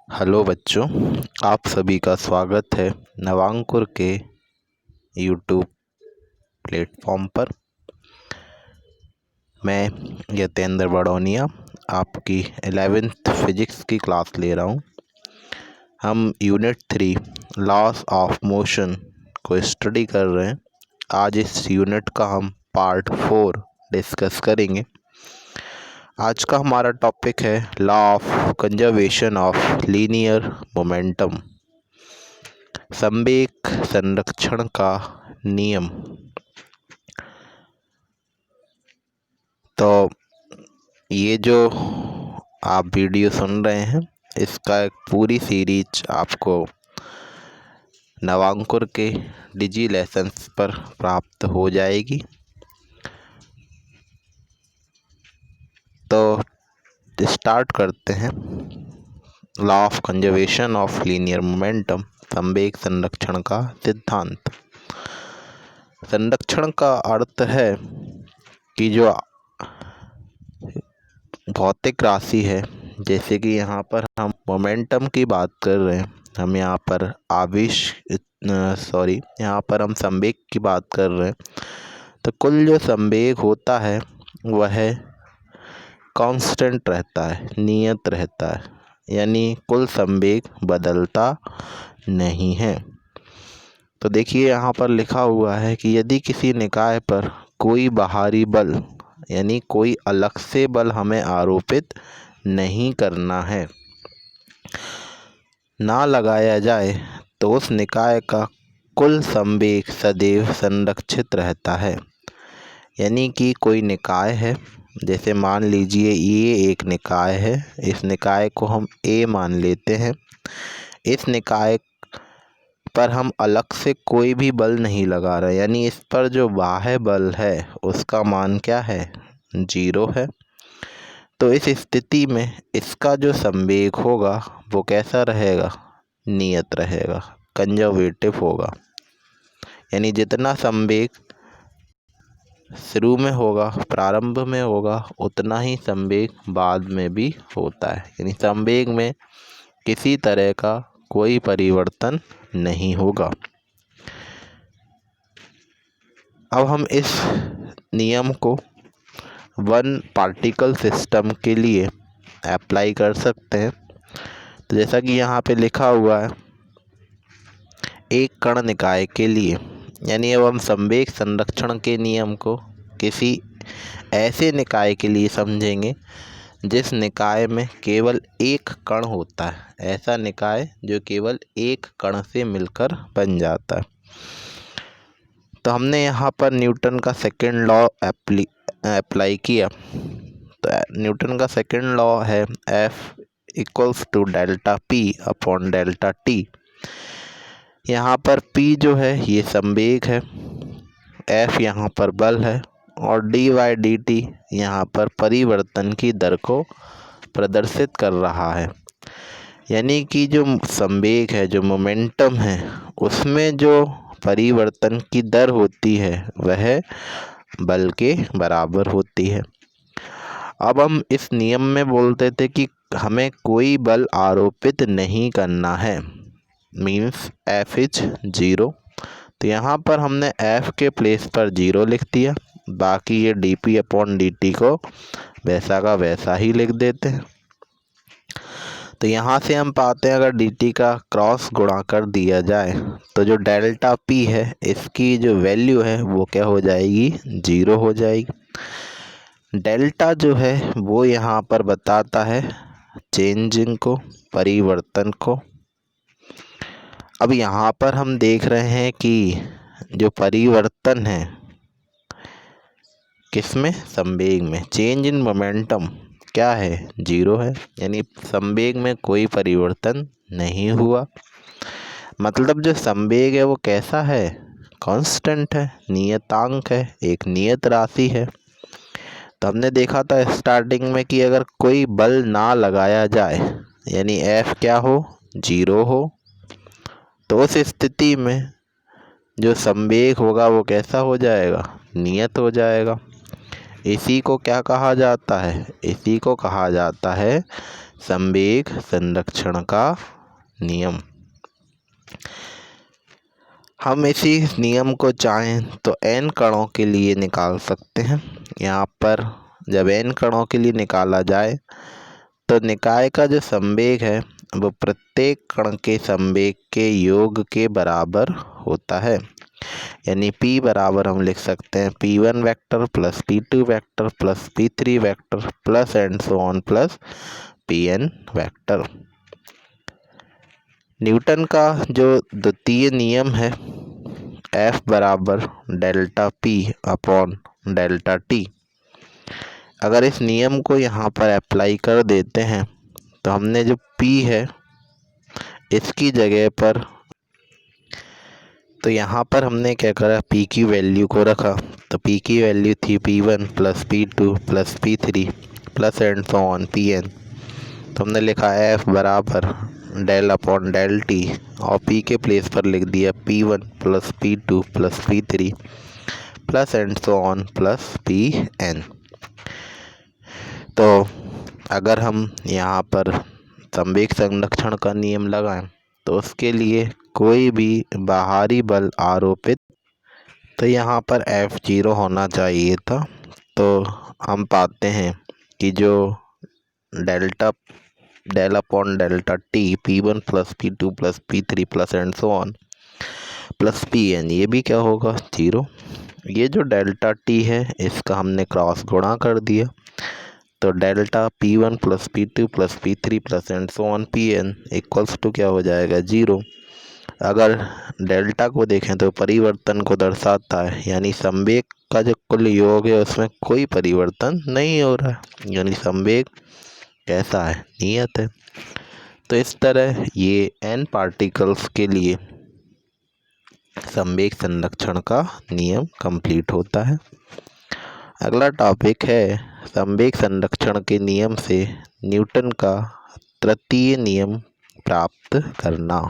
Hello बच्चों, आप सभी का स्वागत है नवांकुर के यूट्यूब प्लेटफॉर्म पर। मैं यतेंद्र बड़ौनिया आपकी 11th फिजिक्स की क्लास ले रहा हूँ। हम यूनिट 3 लॉस ऑफ मोशन को स्टडी कर रहे हैं। आज इस यूनिट का हम पार्ट 4 डिस्कस करेंगे। आज का हमारा टॉपिक है law of conservation of linear momentum, संवेग संरक्षण का नियम। तो ये जो आप वीडियो सुन रहे हैं, इसका एक पूरी सीरीज आपको नवांकुर के डिजी लेसन्स पर प्राप्त हो जाएगी। तो स्टार्ट करते हैं। Law of conservation of linear momentum, संवेग संरक्षण का सिद्धांत। संरक्षण का अर्थ है कि जो भौतिक राशि है, जैसे कि यहाँ पर हम मोमेंटम की बात कर रहे हैं, हम यहाँ पर यहाँ पर हम संवेग की बात कर रहे हैं। तो कुल जो संवेग होता है वह कांस्टेंट रहता है, नियत रहता है, यानी कुल संवेग बदलता नहीं है। तो देखिए यहाँ पर लिखा हुआ है कि यदि किसी निकाय पर कोई बाहरी बल यानी कोई अलग से बल हमें आरोपित नहीं करना है, ना लगाया जाए, तो उस निकाय का कुल संवेग सदैव संरक्षित रहता है। यानी कि कोई निकाय है, जैसे मान लीजिए ये एक निकाय है, इस निकाय को हम ए मान लेते हैं। इस निकाय पर हम अलग से कोई भी बल नहीं लगा रहे, यानी इस पर जो बाह्य बल है उसका मान क्या है, 0 है। तो इस स्थिति में इसका जो संवेग होगा वो कैसा रहेगा, नियत रहेगा, कंजर्वेटिव होगा। यानी जितना संवेग शुरू में होगा, प्रारंभ में होगा, उतना ही संवेग बाद में भी होता है। यानी संवेग में किसी तरह का कोई परिवर्तन नहीं होगा। अब हम इस नियम को वन पार्टिकल सिस्टम के लिए अप्लाई कर सकते हैं। तो जैसा कि यहाँ पे लिखा हुआ है, एक कण निकाय के लिए, यानी अब हम संवेग संरक्षण के नियम को किसी ऐसे निकाय के लिए समझेंगे जिस निकाय में केवल एक कण होता है, ऐसा निकाय जो केवल एक कण से मिलकर बन जाता है। तो हमने यहाँ पर न्यूटन का सेकंड लॉ अप्लाई किया। तो न्यूटन का सेकंड लॉ है F equals to delta P upon delta T। यहाँ पर P जो है ये संवेग है, F यहाँ पर बल है, और dy/dt यहाँ पर परिवर्तन की दर को प्रदर्शित कर रहा है। यानी कि जो संवेग है, जो मोमेंटम है, उसमें जो परिवर्तन की दर होती है वह बल के बराबर होती है। अब हम इस नियम में बोलते थे कि हमें कोई बल आरोपित नहीं करना है, मीन्स F इज 0। तो यहाँ पर हमने F के प्लेस पर 0 लिख दिया, बाकी ये dp अपॉन dt को वैसा का वैसा ही लिख देते हैं। तो यहाँ से हम पाते हैं अगर dt का क्रॉस गुणा कर दिया जाए तो जो डेल्टा p है इसकी जो वैल्यू है वो क्या हो जाएगी, 0 हो जाएगी। डेल्टा जो है वो यहाँ पर बताता है चेंजिंग को, परिवर्तन को। अब यहाँ पर हम देख रहे हैं कि जो परिवर्तन है किसमें, संवेग में, चेंज इन मोमेंटम क्या है, 0 है। यानी संवेग में कोई परिवर्तन नहीं हुआ। मतलब जो संवेग है वो कैसा है, कांस्टेंट है, नियतांक है, एक नियत राशि है। तो हमने देखा था स्टार्टिंग में कि अगर कोई बल ना लगाया जाए, यानी F क्या हो, 0 हो, तो उस स्थिति में जो संवेग होगा वो कैसा हो जाएगा, नियत हो जाएगा। इसी को क्या कहा जाता है? इसी को कहा जाता है संवेग संरक्षण का नियम। हम इसी नियम को चाहें तो n कणों के लिए निकाल सकते हैं। यहाँ पर जब n कणों के लिए निकाला जाए तो निकाय का जो संवेग है वो प्रत्येक कण के संवेग के योग के बराबर होता है। यानी p बराबर हम लिख सकते हैं p1 vector plus p2 vector plus p3 vector plus and so on plus pn vector. Newton का जो द्वितीय नियम है F बराबर delta P upon delta T, अगर इस नियम को यहाँ पर अप्लाई कर देते हैं तो हमने जो P है इसकी जगह पर, तो यहाँ पर हमने क्या करा, P की वैल्यू को रखा। तो P की वैल्यू थी P1 plus P2 plus P3 plus and so on Pn। तो हमने लिखा F बराबर डेल अपॉन डेल T और P के प्लेस पर लिख दिया P1 plus P2 plus P3 plus and so on plus Pn। तो अगर हम यहाँ पर संवेग संरक्षण का नियम लगाएं तो उसके लिए कोई भी बाहरी बल आरोपित, तो यहाँ पर F0 होना चाहिए था। तो हम पाते हैं कि जो del upon delta T P1 plus P2 plus P3 plus and so on plus Pn, ये भी क्या होगा, 0। ये जो डेल्टा T है इसका हमने क्रॉस गुणा कर दिया, तो delta P1 plus P2 plus P3 plus and so on Pn equals to क्या हो जाएगा, 0। अगर डेल्टा को देखें तो परिवर्तन को दर्शाता है, यानी संवेग का जो कुल योग है उसमें कोई परिवर्तन नहीं हो रहा है, यानी संवेग कैसा है, नियत है। तो इस तरह ये n पार्टिकल्स के लिए संवेग संरक्षण का नियम कंप्लीट होता है। अगला टॉपिक है संवेग संरक्षण के नियम से न्यूटन का तृतीय नियम प्राप्त करना।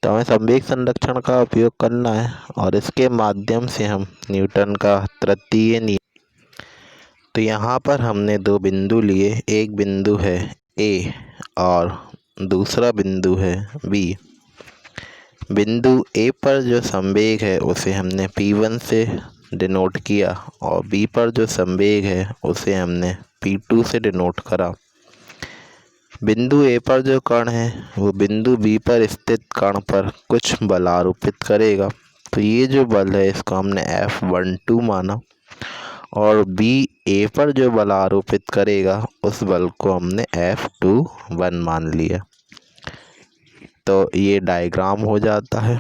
तो हमें संवेग संरक्षण का उपयोग करना है और इसके माध्यम से हम न्यूटन का तृतीय नियम, तो यहाँ पर हमने दो बिंदु लिए, एक बिंदु है A और दूसरा बिंदु है B। बिंदु A पर जो संवेग है उसे हमने P1 से डिनोट किया और B पर जो संवेग है उसे हमने P2 से डिनोट करा। बिंदु A पर जो कण है वो बिंदु B पर स्थित कण पर कुछ बल आरोपित करेगा, तो ये जो बल है इसको हमने F12 माना, और B A पर जो बल आरोपित करेगा उस बल को हमने F21 मान लिया। तो ये डायग्राम हो जाता है।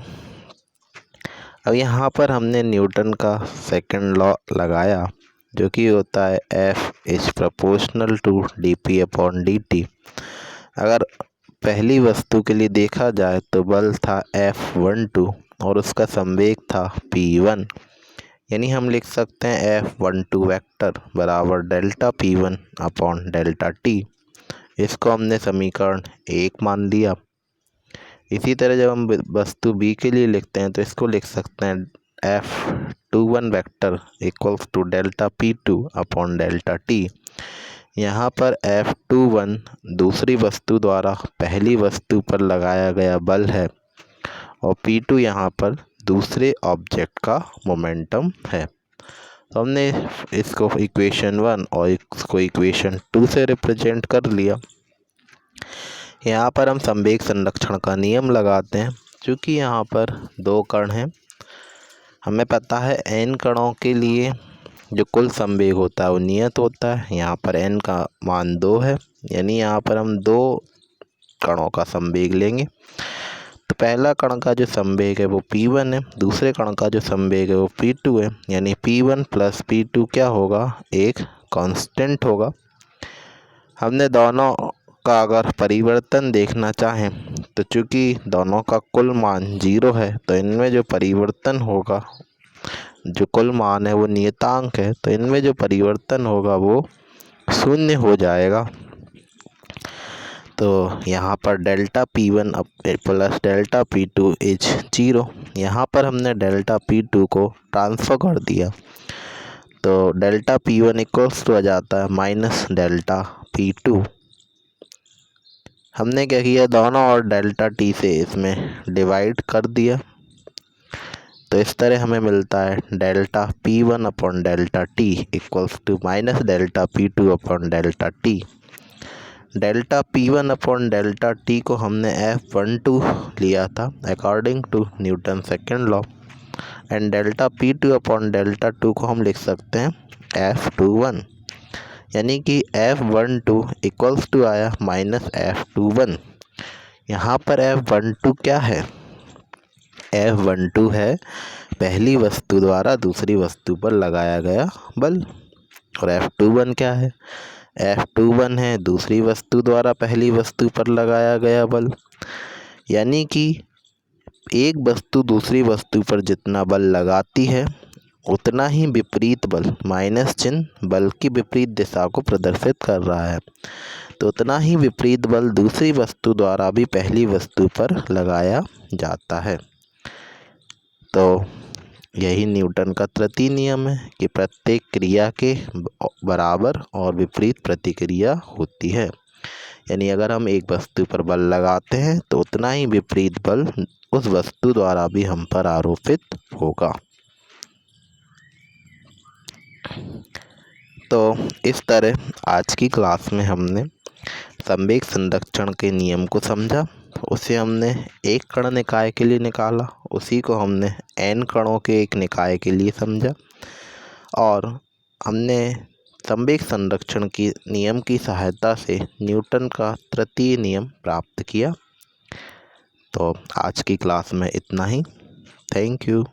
अब यहाँ पर हमने न्यूटन का सेकंड लॉ लगाया जो कि होता है F is proportional to dP upon dt। अगर पहली वस्तु के लिए देखा जाए तो बल था F12 और उसका संवेग था P1, यानी हम लिख सकते हैं F12 वेक्टर बराबर delta P1 upon delta T। इसको हमने समीकरण 1 मान लिया। इसी तरह जब हम वस्तु B के लिए लिखते हैं तो इसको लिख सकते हैं F21 vector equals to delta P2 upon delta T। यहाँ पर F21 दूसरी वस्तु द्वारा पहली वस्तु पर लगाया गया बल है और P2 यहाँ पर दूसरे ऑब्जेक्ट का मोमेंटम है। तो हमने इसको इक्वेशन 1 और इसको इक्वेशन 2 से रिप्रेजेंट कर लिया। यहाँ पर हम संवेग संरक्षण का नियम लगाते हैं। क्योंकि यहाँ पर दो कण हैं, हमें पता है n कणों के लिए जो कुल संवेग होता है वो नियत होता है। यहाँ पर n का मान 2 है, यानी यहाँ पर हम दो कणों का संवेग लेंगे। तो पहला कण का जो संवेग है वो P1 है, दूसरे कण का जो संवेग है वो P2 है, यानी P1 प्लस P2 क्या होगा, एक कांस्टेंट होगा। हमने दोनों का अगर परिवर्तन देखना चाहें तो चूँकि दोनों का कुल मान 0 है तो इनमें जो परिवर्तन होगा, जो कुल मान है वो नियतांक है, तो इनमें जो परिवर्तन होगा वो 0 हो जाएगा। तो यहाँ पर delta P1 plus delta P2 is 0। यहाँ पर हमने डेल्टा P2 को ट्रांसफ़र कर दिया तो डेल्टा P1 इक्वल्स टू आ जाता है माइनस डेल्टा P2। हमने क्या किया, दोनों और डेल्टा T से इसमें डिवाइड कर दिया। तो इस तरह हमें मिलता है delta P1 upon delta T equals to minus delta P2 upon delta T। Delta P1 upon delta T को हमने F12 लिया था according to Newton second law, and delta P2 upon delta 2 को हम लिख सकते हैं F21, यानी कि F12 इक्वल्स टू आया माइनस F21। यहाँ पर F12 क्या है, F12 है पहली वस्तु द्वारा दूसरी वस्तु पर लगाया गया बल। और F21 क्या है, F21 है दूसरी वस्तु द्वारा पहली वस्तु पर लगाया गया बल। यानी कि एक वस्तु दूसरी वस्तु पर जितना बल लगाती है उतना ही विपरीत बल, माइनस चिन्ह बल की विपरीत दिशा को प्रदर्शित कर रहा है, तो उतना ही विपरीत बल दूसरी वस्तु द्वारा भी पहली वस्तु पर लगाया जाता है। तो यही न्यूटन का तृतीय नियम है कि प्रत्येक क्रिया के बराबर और विपरीत प्रतिक्रिया होती है। यानी अगर हम एक वस्तु पर बल लगाते हैं तो उतना ही विपरीत बल उस वस्तु द्वारा भी हम पर आरोपित होगा। तो इस तरह आज की क्लास में हमने संवेग संरक्षण के नियम को समझा। उसे हमने एक कण निकाय के लिए निकाला, उसी को हमने n कणों के एक निकाय के लिए समझा, और हमने संवेग संरक्षण की नियम की सहायता से न्यूटन का तृतीय नियम प्राप्त किया। तो आज की क्लास में इतना ही। Thank you.